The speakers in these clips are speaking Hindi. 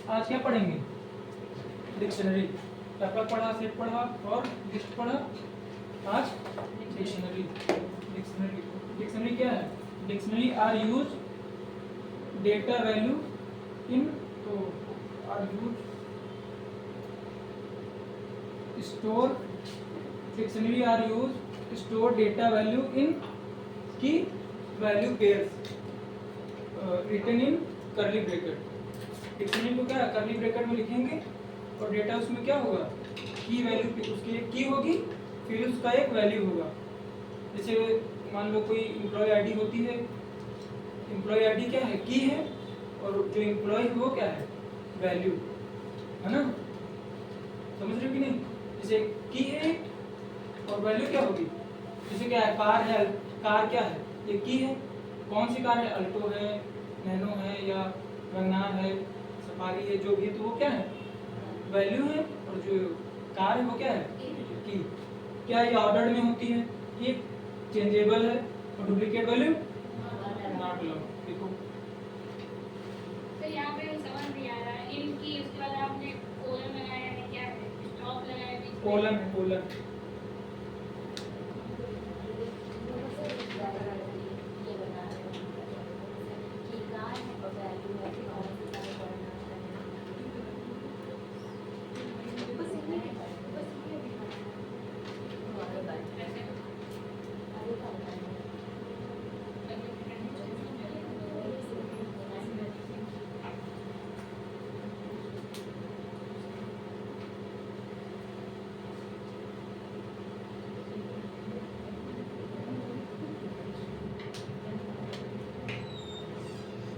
आज क्या पढ़ेंगे? डिक्शनरी। टपक पढ़ा, सेट पढ़ा और लिस्ट पढ़ा। आज डिक्शनरी। डिक्शनरी डिक्शनरी क्या है? Dictionary are use data value in are use store dictionary are use store data value in key value pairs written in करली ब्रैकेट। डिक्शनरी को क्या करली ब्रैकेट में लिखेंगे और डेटा उसमें क्या होगा? की वैल्यू, उसकी एक की होगी, फिर उसका एक वैल्यू होगा। जैसे मान लो कोई एम्प्लॉय आईडी होती है, एम्प्लॉय आईडी क्या है? की है, और जो एम्प्लॉय है वो क्या है? वैल्यू है ना। समझ रहे हो कि नहीं? जैसे की है और वैल्यू क्या होगी? जैसे क्या है? कार है, कार क्या है? ये की है। कौन सी कार है? अल्टो है, नैनो है, या वैगनार है, सफारी है, जो भी है, तो वो क्या है? वैल्यू है। और जो कार है वो क्या है? की। क्या ये ऑर्डर में होती है? ये चेंजेबल है और डुप्लीकेट वैल्यू नॉट अलाउड। देखो तो यहाँ पे समझ नहीं आ रहा है इनकी, उसके बाद आपने कोलन लगाया है, क्या है? स्टॉप लगाया है, कोलन है, कोलन।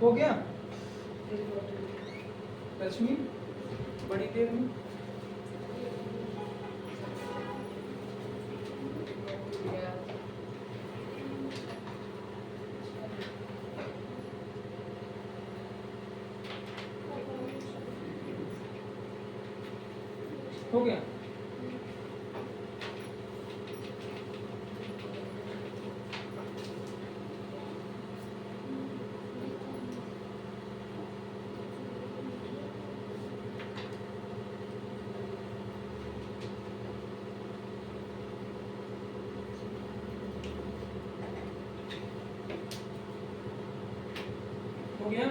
हो गया रश्मि? बड़ी देर में हो गया। हो गया।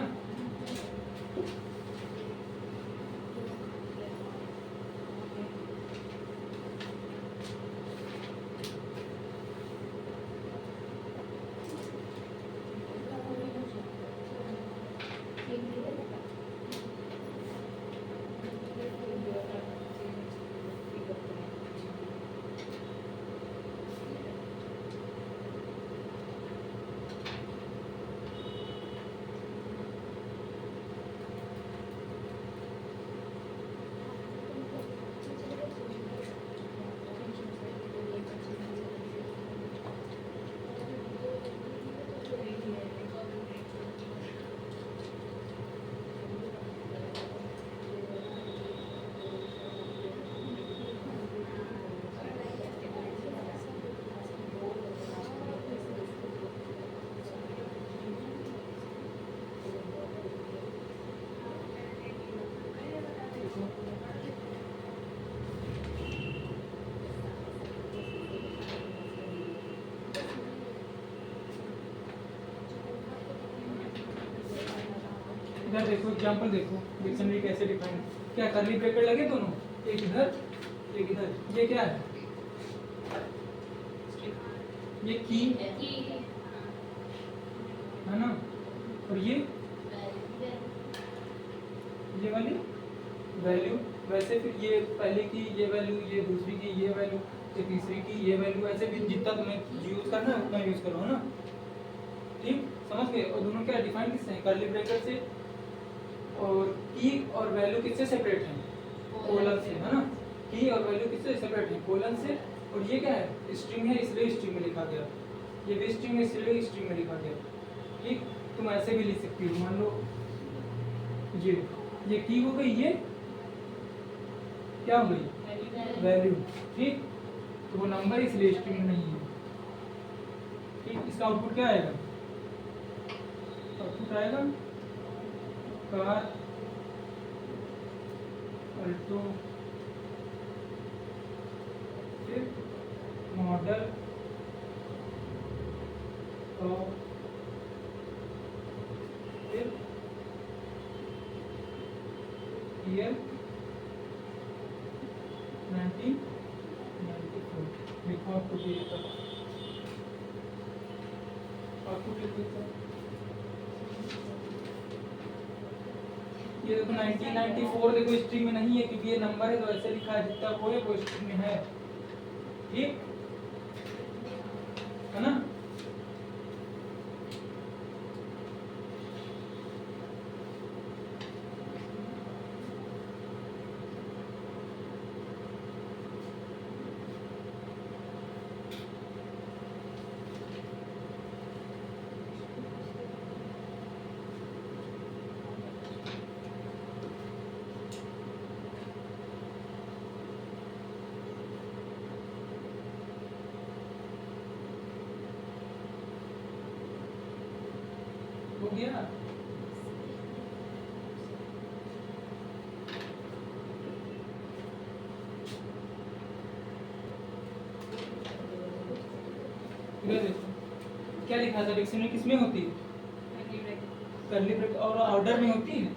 इधर देखो, एग्जांपल देखो, डिक्शनरी कैसे डिफाइन। क्या करली ब्रैकेट लगे दोनों? एक इधर, एक इधर। ये क्या है? ये की है ना। और ये वाली वैल्यू। वैसे फिर ये पहले की ये वैल्यू, ये दूसरी की ये वैल्यू, ये तीसरी की ये वैल्यू, ऐसे भी जितना तुम्हें यूज करना है उतना यूज करो, है ना। ठीक, समझ गए? और दोनों क्या डिफाइन किससे हैं? कर्ली ब्रैकेट से। और की और वैल्यू किससे सेपरेट हैं? कोलन से, है ना। की और वैल्यू किससे सेपरेट हैं? कोलन से। और ये क्या है? स्ट्रिंग है, इसलिए स्ट्रिंग में लिखा गया। ये भी स्ट्रिंग है, इसलिए स्ट्रिंग में लिखा गया। ठीक, तुम ऐसे भी लिख सकती हो। मान लो ये की हो गई, ये क्या हो गई? वैल्यू। ठीक, तो वो नंबर इसलिए स्ट्रिंग नहीं है। ठीक, इसका आउटपुट क्या आएगा? आउटपुट आएगा कार अल्टो, फिर मॉडल और फिर ईयर 1994 लिखो आपको ये तक आपको लिखो तक ये देखो 1994 देखो हिस्ट्री में नहीं है क्योंकि ये नंबर है तो ऐसे लिखा है, जितना वो है वो हिस्ट्री में है, ठीक है ना। हो गया। इधर देखो क्या लिखा था, डिक्शनरी किसमें होती है, कर्ली ब्रैकेट, और ऑर्डर में होती है।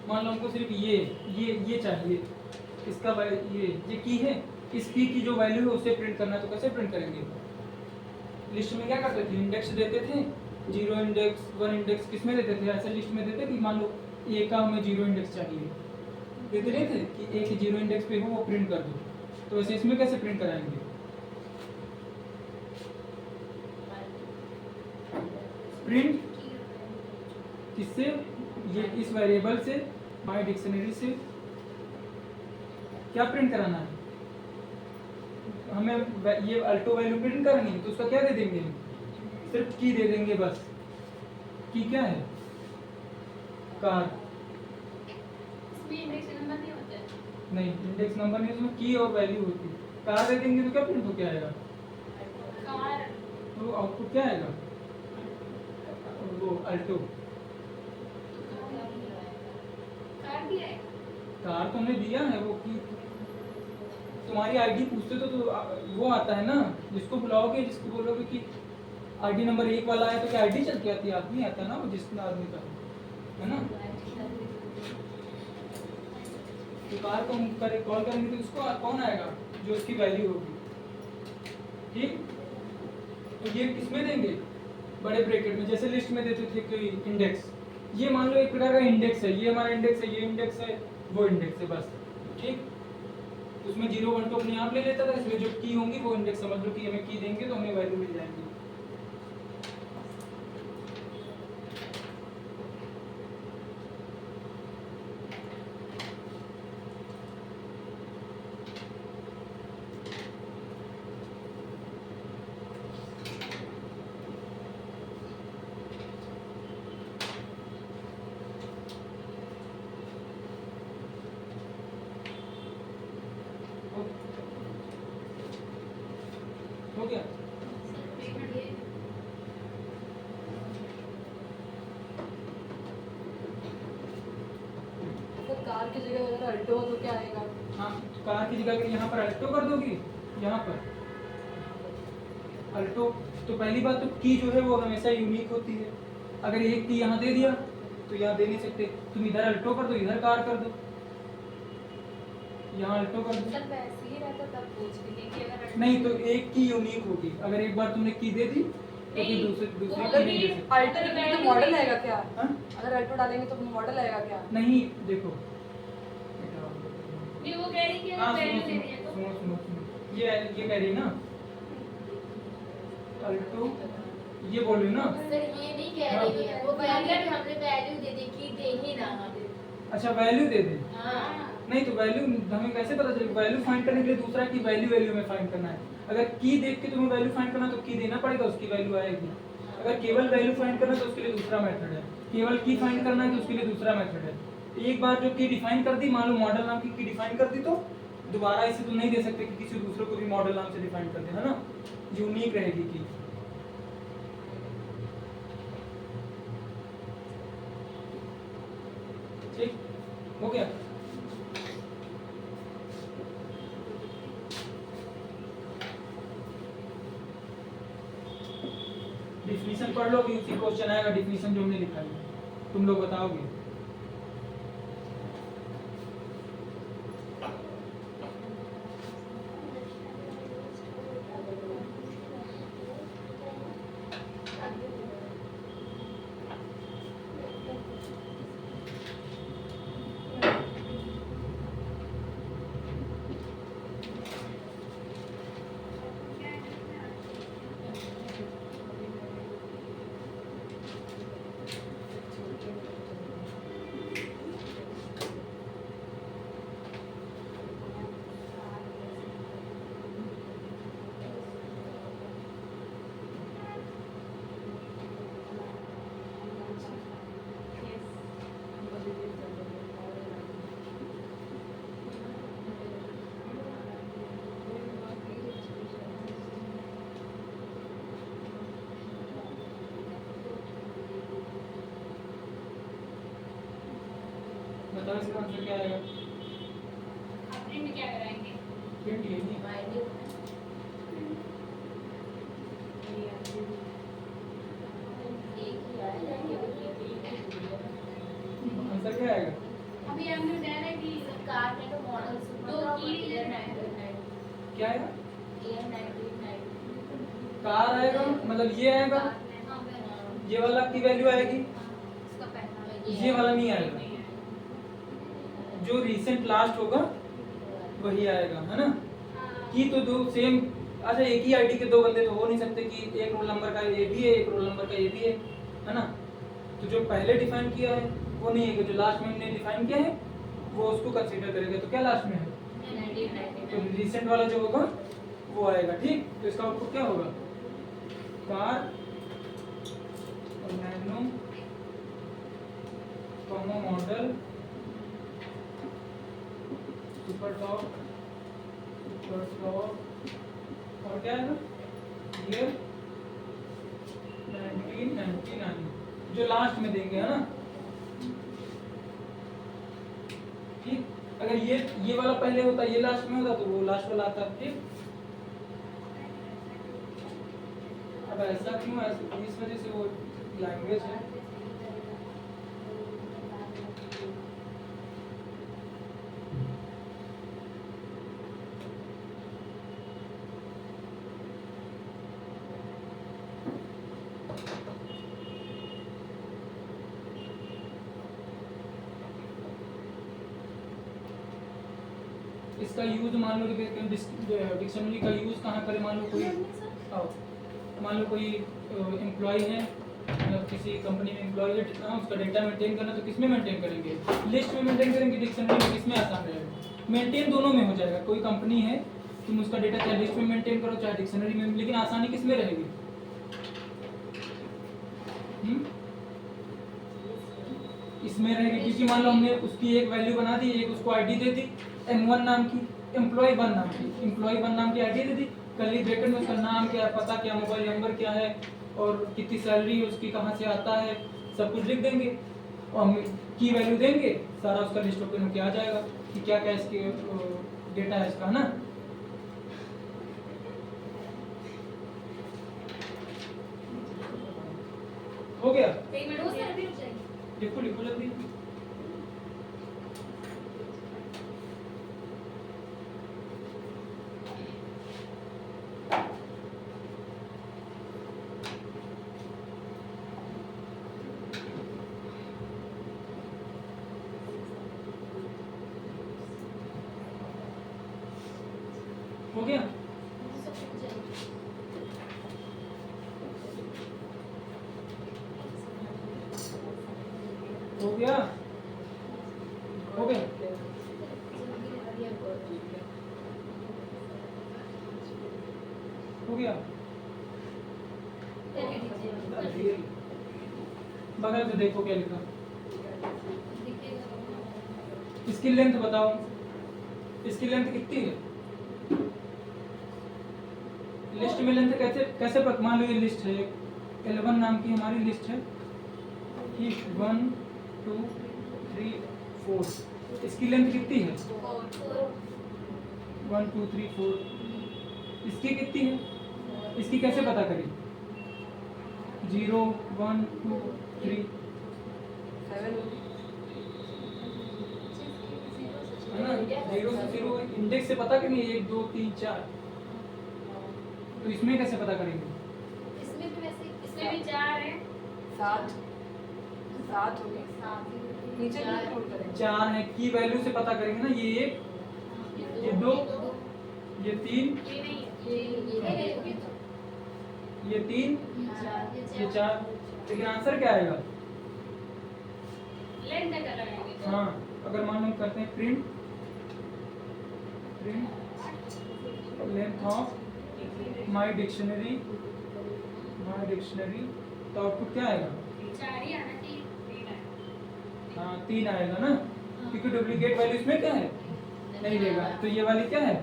मान लो हमको सिर्फ ये चाहिए, इसका ये की है, इस की जो वैल्यू है उसे प्रिंट करना है, तो कैसे प्रिंट करेंगे। लिस्ट में क्या करते थे, इंडेक्स देते थे, 0 इंडेक्स 1 इंडेक्स किसमें देते थे, ऐसे लिस्ट में देते कि मान लो ए का हमें 0 इंडेक्स चाहिए, देते नहीं थे कि ए के 0 इंडेक्स पे हो वो प्रिंट कर दो, तो वैसे इसमें कैसे प्रिंट कराएंगे। प्रिंट किससे, ये इस वेरिएबल से, माय डिक्शनरी से क्या प्रिंट कराना है हमें, ये अल्टो वैल्यू प्रिंट करेंगे तो उसका क्या दे देंगे, सिर्फ की दे देंगे बस। की क्या है, कार, इसमें इंडेक्स नंबर नहीं होता है। नहीं इंडेक्स नंबर नहीं, उसमें की और वैल्यू होती है। कार दे देंगे तो क्या प्रिंट हो क्या आएगा, कार, तो आउटपुट क्या आएगा, वो अल्टो। कार भी है, कार तो हमने दिया है, वो की तुम्हारी आईडी पूछते तो वो आता है ना, जिसको बुलाओगे, जिसको बोलोगे कि आईडी नंबर 1 वाला है तो क्या आईडी चल के आती है, आदमी आता है ना, वो जिस आदमी का है ना। तो कार को हम कॉल करेंगे तो उसको कौन आएगा, जो उसकी वैल्यू होगी, ठीक। तो ये किसमें देंगे, बड़े ब्रैकेट में, जैसे लिस्ट में देते थे कोई इंडेक्स, ये मान लो एक प्रकार का इंडेक्स है, ये हमारा इंडेक्स है, ये इंडेक्स है, वो इंडेक्स है, बस ठीक। उसमें 0 1 तो अपने आप ले लेता था, इसमें जो की होंगी वो इंडेक्स समझ लो कि हमें की देंगे तो हमें वैल्यू मिल जाएगी। हो गया। तो कार की जगह अगर अल्टो हो तो क्या आएगा। हाँ तो कार की जगह यहाँ पर अल्टो कर दोगी, यहाँ पर अल्टो। तो पहली बात तो की जो है वो हमेशा यूनिक होती है, अगर एक की यहाँ दे दिया तो यहाँ दे नहीं सकते, तुम इधर अल्टो कर दो, इधर कार कर दो, यहाँ अल्टो कर दो। जब वैसे ही रहता तब पूछ रही थी कि अगर नहीं तो एक की यूनिक होगी, अगर एक बार तुमने की दे दी तो फिर दूसरी की अगर नहीं दे सकते। अल्टो डालेंगे तो मॉडल आएगा क्या। हाँ? अगर अल्टो डालेंगे तो मॉडल आएगा क्या। नहीं देखो, नहीं वो कह रही कि हाँ अगर सुनो वैल्यू दे दिया तो सुनो सुनो सुनो, ये कह रही ना अल्टो, ये बोल रही ना। सर ये नहीं कह रही है वो वैल्यू, हमने वैल्यू दे दी कि दे ही ना हमें। अच्छा वैल्यू दे दे, हाँ नहीं तो वैल्यू हमें कैसे पता चलेगा, वैल्यू फाइंड करने के लिए दूसरा की वैल्यू में फाइंड करना है। अगर की देख के तुम्हें वैल्यू फाइंड करना है तो की देना पड़ेगा, उसकी वैल्यू आएगी। अगर केवल वैल्यू फाइंड करना है तो उसके लिए दूसरा मेथड है, केवल की फाइंड करना है तो उसके लिए दूसरा मेथड है। एक बार जो की डिफाइन कर दी, मान लो मॉडल नाम की डिफाइन कर दी, तो दोबारा इसे तुम नहीं दे सकते कि किसी दूसरे को भी मॉडल नाम से डिफाइन कर दे, है ना, यूनिक रहेगी की। ठीक हो गया। पढ़ लो, अभी उसी क्वेश्चन आएगा डिफिनीशन जो हमने लिखा है, तुम लोग बताओगे। बताओ इसका आंसर क्या आएगा? आप प्रिंट क्या कराएंगे? प्रिंट ये नहीं, आंसर क्या आएगा? अभी हमने डायरेक्टली कार में तो मॉडल दो की रीजन है। क्या आएगा? AM939 कार आएगा, मतलब ये आएगा, ये वाला की वैल्यू आएगी, इसका पहला ये वाला नहीं आएगा, जो रिसेंट लास्ट होगा वही आएगा, है ना? की तो दो सेम, अच्छा एक ही आईडी के दो बंदे तो हो नहीं सकते कि एक रोल नंबर का ये भी है, एक रोल नंबर का ये भी है ना? तो जो पहले डिफाइन किया है वो नहीं है, जो लास्ट में हमने डिफाइन किया है वो उसको कंसीडर करेगा। तो क्या लास्ट में है? तो रिसेंट वाला जो होगा वो आएगा, ठीक? तो इसका आउटपुट क्या होगा? कार और मैग्नम कॉमो मॉडल सुपर टॉप और क्या है ईयर 1999 जो लास्ट में देंगे, है ना? ठीक, अगर ये वाला पहले होता, ये लास्ट में होता तो वो लास्ट वाला आता, ठीक? अब ऐसा क्यों है? इस वजह से वो लैंग्वेज है। इसका यूज मान लो कि डिक्शनरी का यूज कहाँ करें? मान लो कोई मान लो कोई एम्प्लॉय है, मतलब किसी कंपनी में एम्प्लॉय है, उसका डेटा मेंटेन करना, तो किस में मेंटेन करेंगे? लिस्ट में मेंटेन करेंगे, डिक्शनरी में किसमें आसान रहेगा? मेंटेन दोनों में हो जाएगा। कोई कंपनी है, तुम उसका डेटा चाहे लिस्ट में मेंटेन करो चाहे डिक्शनरी में, लेकिन आसानी किस में रहेगी? इसमें रहेगी, क्योंकि मान लो हमने उसकी एक वैल्यू बना दी, एक उसको आईडी दे दी M1 नाम की, एम्प्लॉय 1 नाम की आईडी दे दी, कर्ली ब्रैकेट में उसका नाम क्या है, पता क्या, मोबाइल नंबर क्या है और कितनी सैलरी है उसकी, कहाँ से आता है, सब कुछ लिख देंगे और हम की वैल्यू देंगे, सारा उसका लिस्ट ओपन होकर आ जाएगा कि क्या क्या इसके डेटा है इसका, है ना? हो गया? एक मिनट, वो सर भी चाहिए। लिखो लिखो जल्दी। हो गया? हो गया? हो गया? हो गया? बगल में देखो क्या लिखा, इसकी लेंथ बताओ, इसकी लेंथ कितनी है? लिस्ट में लेंथ कैसे कैसे मान लो ये लिस्ट है, 11 नाम की हमारी लिस्ट है, ठीक? 1 2 3 4, इसकी लेंथ कितनी है? 1 2 3 4, इसकी कितनी है? इसकी कैसे पता करें? 0 1 2 3 7 है ना, 0 से 0 इंडेक्स से पता करेंगे 1 2 3 4। तो इसमें कैसे पता करेंगे? इसमें भी वैसे इसमें भी 4 है। 7 7 हो गए। नीचे भी इंक्लूड करेंगे। 4 है, की वैल्यू से पता करेंगे ना, ये 1 ये 2 ये 3 ये नहीं है, ये 3 ये 4। लेकिन आंसर क्या आएगा? लेंथ का लगाएंगे। हाँ, अगर मान लो करते हैं print length of my dictionary तो आउटपुट क्या आएगा? 4 ही आना चाहिए, 3 है। हाँ 3 आएगा ना, क्योंकि डुप्लीकेट वैल्यू इसमें क्या है, नहीं देगा। तो ये वाली क्या है,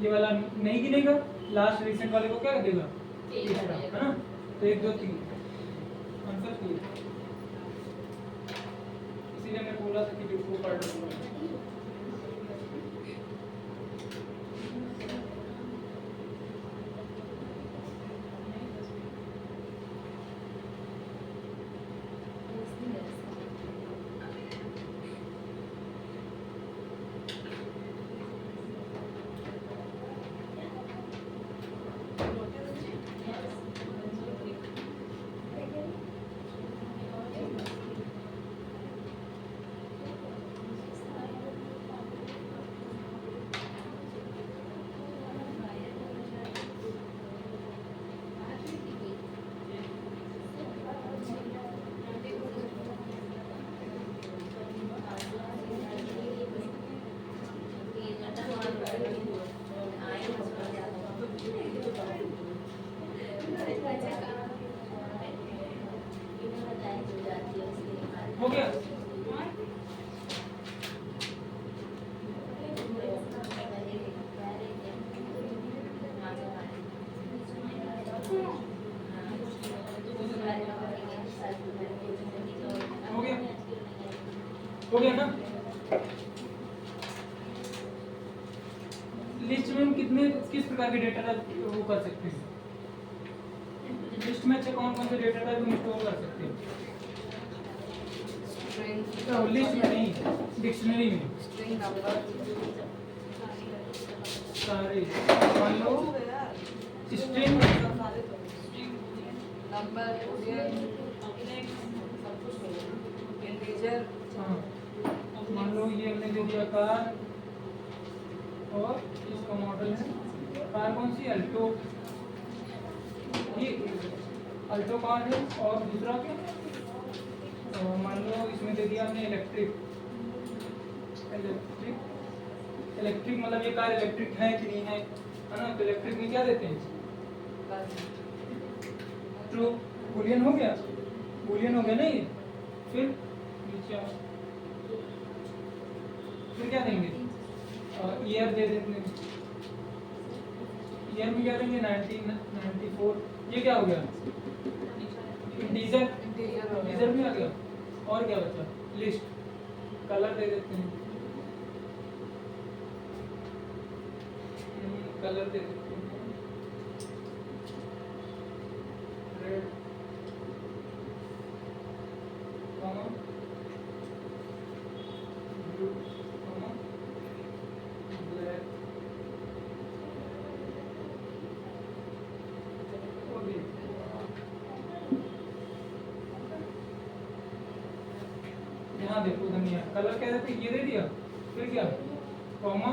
ये वाला नहीं गिनेगा, लास्ट रिसेंट वाले को क्या देगा, तीसरा, है ना। तो 1 2 3 आंसर 3। इसीलिए मैं बोला था कि डिफो पार्ट होगा। हो गया। हो गया ना। लिस्ट में हम किस प्रकार के डेटा वो कर सकते हैं? लिस्ट में अच्छा कौन कौन से डेटा टाइप हम स्टोर कर सकते हैं? स्ट्रिंग लिस्ट में नहीं, डिक्शनरी में स्ट्रिंग नंबर सारे। मान लो स्ट्रिंग नंबर इंटीजर। हाँ, मान लो ये हमने दे दिया कार, और इसका मॉडल है कार कौन सी, अल्टो। ये अल्टो कार है। और दूसरा मान लो इसमें दे दिया हमने इलेक्ट्रिक मतलब ये कार इलेक्ट्रिक है कि नहीं है ना। तो इलेक्ट्रिक में क्या देते हैं, ट्रू। बूलियन हो गया ना ये। फिर नीचे आओ, फिर क्या देंगे, ईयर दे देते हैं। ईयर में क्या देंगे, 1994। ये क्या हो गया, इंटीजर भी आ गया। और क्या बचा, लिस्ट। कलर दे देते हैं, कलर दे देते हैं रेड, ब्लू, ब्लैक। यहाँ देखो धनिया, कलर क्या देते, ये दे दिया। फिर क्या, कॉमा,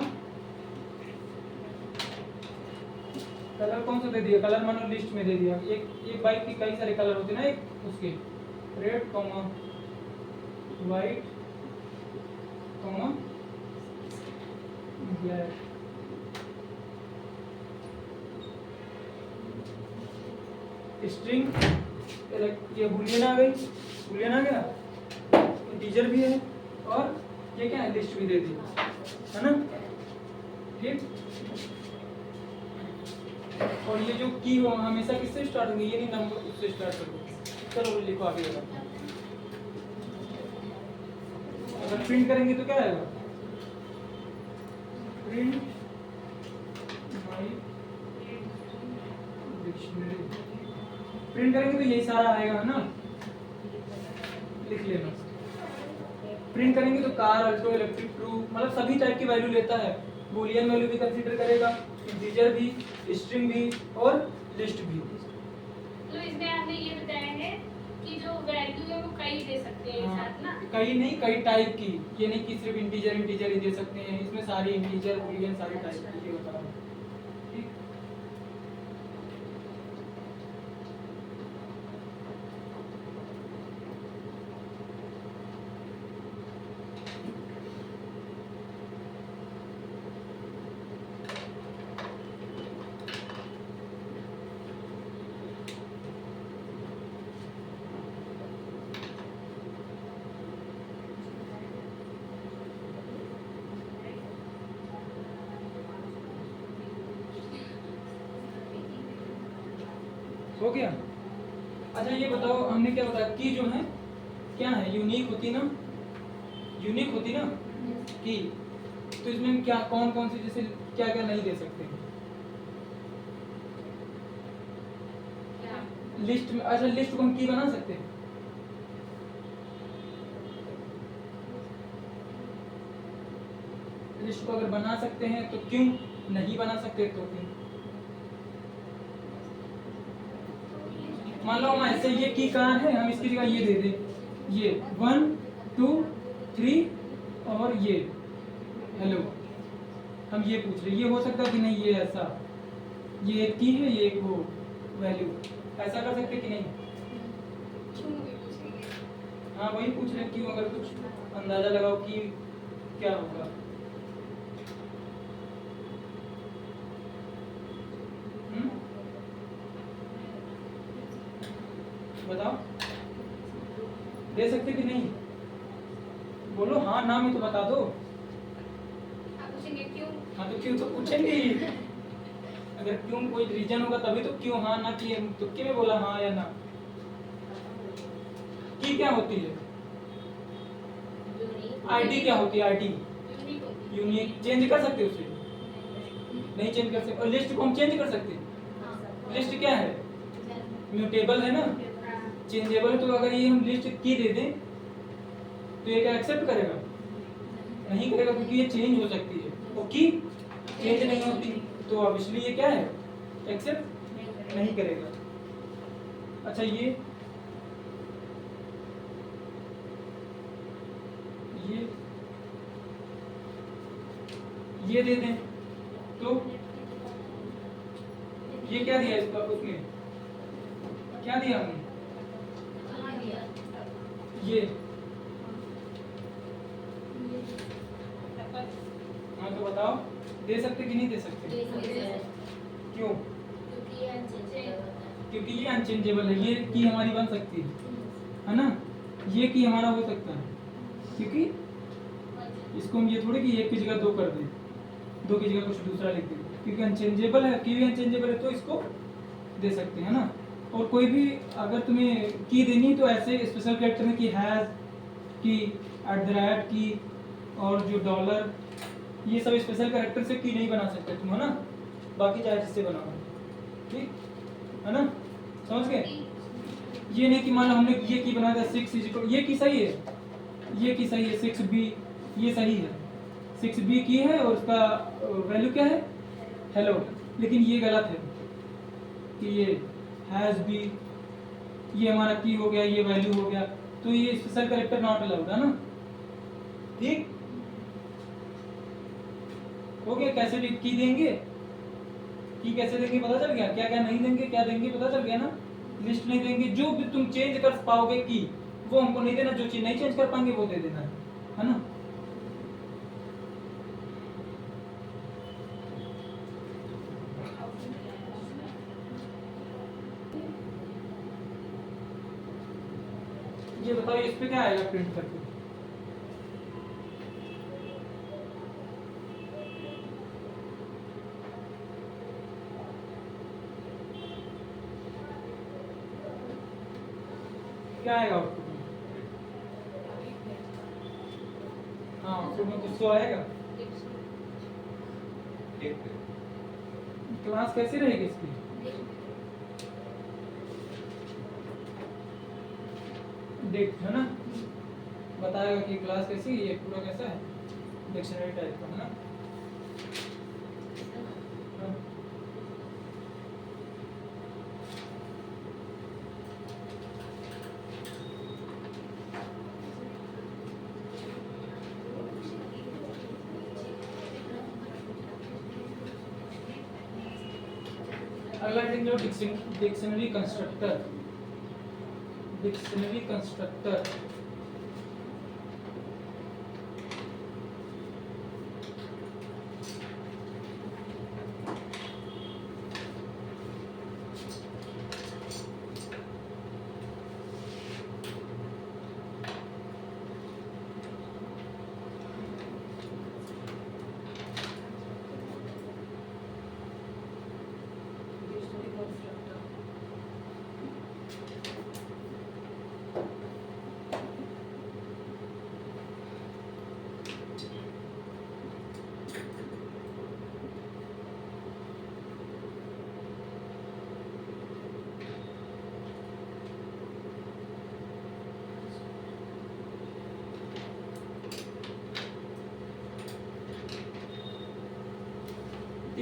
कलर कौन सा दे दिया, कलर मानो लिस्ट में दे दिया। एक बाइक की कई सारे कलर होते हैं ना, एक उसके red comma white comma black. String, ये बूलियन आ गई, बूलियन आ गया, इंटीजर भी है, और ये क्या है, लिस्ट भी दे दी, है ना। ठीक। और ये जो की हो हमेशा किससे स्टार्ट होंगी, ये नहीं नंबर उससे स्टार्ट होगी। चलो लिखो आगे वाला। अगर प्रिंट करेंगे तो क्या आएगा, प्रिंट माय डिक्शनरी प्रिंट करेंगे तो यही सारा आएगा, है ना, लिख लेना। प्रिंट करेंगे तो कार, अल्टो, इलेक्ट्रिक, ट्रू, मतलब सभी टाइप की वैल्यू लेता है। बूलियन वैल्यू भी कंसीडर करेगा, इंटीजर भी, स्ट्रिंग भी और लिस्ट भी। तो इसमें आपने ये बताया है कि जो वैल्यू है वो कई दे सकते हैं एक हाँ, साथ ना। कई नहीं, कई टाइप की, ये नहीं कि सिर्फ इंटीजर इंटीजर ही दे सकते हैं, इसमें सारी इंटीजर बूलियन सारी टाइप की ये होता है। ठीक, हो गया। अच्छा ये बताओ, हमने क्या बताया की जो है क्या है, यूनिक होती ना, यूनिक होती ना की, तो इसमें हम क्या कौन कौन सी जैसे क्या क्या नहीं दे सकते लिस्ट में? अच्छा लिस्ट को हम की बना सकते हैं? लिस्ट को अगर बना सकते हैं तो क्यों नहीं बना सकते? तो क्यों? मान लो हम ऐसे ये की कहाँ है, हम इसकी जगह ये दे दें, ये 1 2 3 और ये हेलो, हम ये पूछ रहे, ये हो सकता है कि नहीं? ये ऐसा, ये एक की है, ये एक वो वैल्यू, ऐसा कर सकते कि नहीं? क्यों भी पूछेंगे? हाँ वही पूछ रहे क्यों, अगर कुछ अंदाजा लगाओ कि क्या होगा। बताओ, दे सकते कि नहीं? बोलो हाँ ना में तो बता दो। आप पूछेंगे क्यों? हाँ तो क्यों तो पूछेंगे ही। अगर क्यों कोई रीजन होगा तभी तो क्यों, हाँ ना की तुक्के में बोला हाँ या ना। की क्या होती है? आईडी क्या होती है? आईडी यूनिक होती है। यूनिक, चेंज कर सकते उसे? नहीं चेंज कर सकते। और लिस्ट को हम चेंज कर सकते? लिस्ट क्या है? म्यूटेबल है ना, चेंजेबल है। तो अगर ये हम लिस्ट की दे दें तो ये क्या एक्सेप्ट करेगा? नहीं करेगा, क्योंकि ये चेंज हो सकती है, और की चेंज नहीं होती, तो ऑब्वियसली ये क्या है? एक्सेप्ट नहीं करेगा। अच्छा ये दे दें तो ये क्या दिया इसका, उसमें क्या दिया हमने? ये हाँ तो बताओ, दे सकते कि नहीं दे सकते? क्यों? क्योंकि ये अनचेंजेबल है, ये की हमारी बन सकती है ना, ये की हमारा हो सकता है, क्योंकि इसको हम ये थोड़ी कि एक की जगह दो कर दें, दो की जगह कुछ दूसरा लिख दें, क्योंकि अनचेंजेबल है, की भी अनचेंजेबल है, तो इसको दे सकते हैं ना। और कोई भी अगर तुम्हें की देनी है तो ऐसे स्पेशल कैरेक्टर में की हैज की, @ की, और जो $, ये सब स्पेशल कैरेक्टर से की नहीं बना सकते तुम, है ना, बाकी चाहे जिससे बनाओ, ठीक है ना, समझ गए? ये नहीं कि मान लो हमने ये की बना दिया 6 ये की सही है, ये की सही है 6b, ये सही है 6b की है और उसका वैल्यू क्या है? हेलो, लेकिन ये गलत है कि ये हैज बी, ये हमारा की हो गया, ये वैल्यू हो गया, तो ये स्पेशल कैरेक्टर नॉट अलाउड है ना, ठीक हो गया? कैसे की देंगे, की कैसे देंगे पता चल गया, क्या क्या नहीं देंगे, क्या देंगे पता चल गया ना। लिस्ट नहीं देंगे, जो भी तुम चेंज कर पाओगे की वो हमको नहीं देना, जो चीज नहीं चेंज कर पाएंगे वो दे देना है ना। ये बताओ इस पे क्या आएगा प्रिंट करके? क्या आएगा आउटपुट में? हाँ आउटपुट में कुछ तो आएगा। क्लास कैसी रहेगी इसकी? डिक्ट है ना, बताएगा कि क्लास कैसी, ये पूरा कैसा है, डिक्शनरी टाइप का है ना। हाँ। अगला हेडिंग जो dictionary constructor, dictionary constructor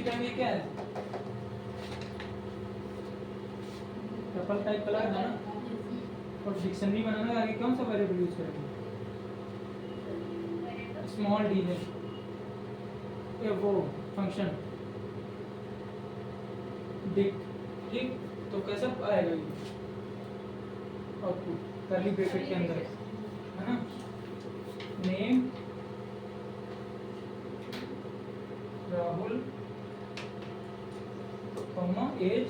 time ये क्या है, ट्रिपल टाइप कलर है ना, और डिक्शनरी बनाना आगे कौन सा वेरिएबल यूज करेंगे, स्मॉल डी है ये वो फंक्शन डिक, ठीक, तो कैसा आएगा ये आउटपुट कर्ली ब्रैकेट के अंदर है ना, नेम राहुल कॉमा एज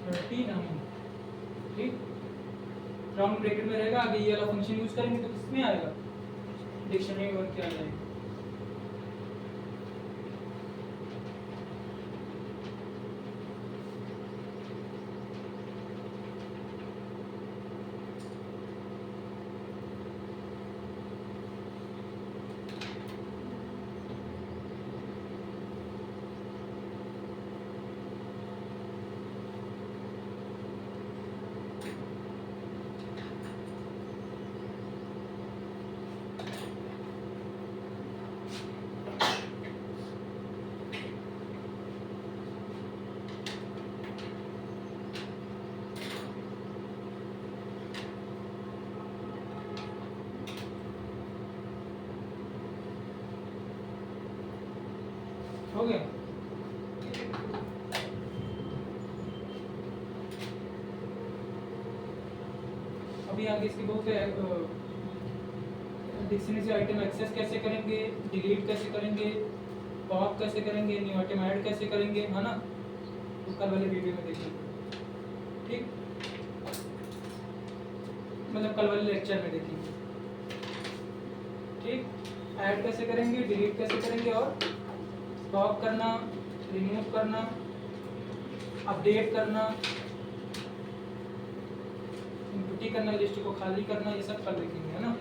39, ठीक, राउंड ब्रैकेट में रहेगा, आगे ये वाला फंक्शन यूज करेंगे तो किसमें आएगा, डिक्शनरी में क्या आ जाएगा। हो गया, अभी आगे इसके बहुत से डिक्शनरी से आइटम एक्सेस कैसे करेंगे, डिलीट कैसे करेंगे, पॉप कैसे करेंगे, न्यू आइटम ऐड कैसे करेंगे, है ना, तो कल वाले वीडियो में देखेंगे, ठीक, मतलब कल वाले लेक्चर में देखेंगे, ठीक, ऐड कैसे करेंगे, डिलीट कैसे करेंगे, और स्टॉप करना, रिमूव करना, अपडेट करना, एम्प्टी करना, लिस्ट को खाली करना, ये सब कर देखेंगे, है ना।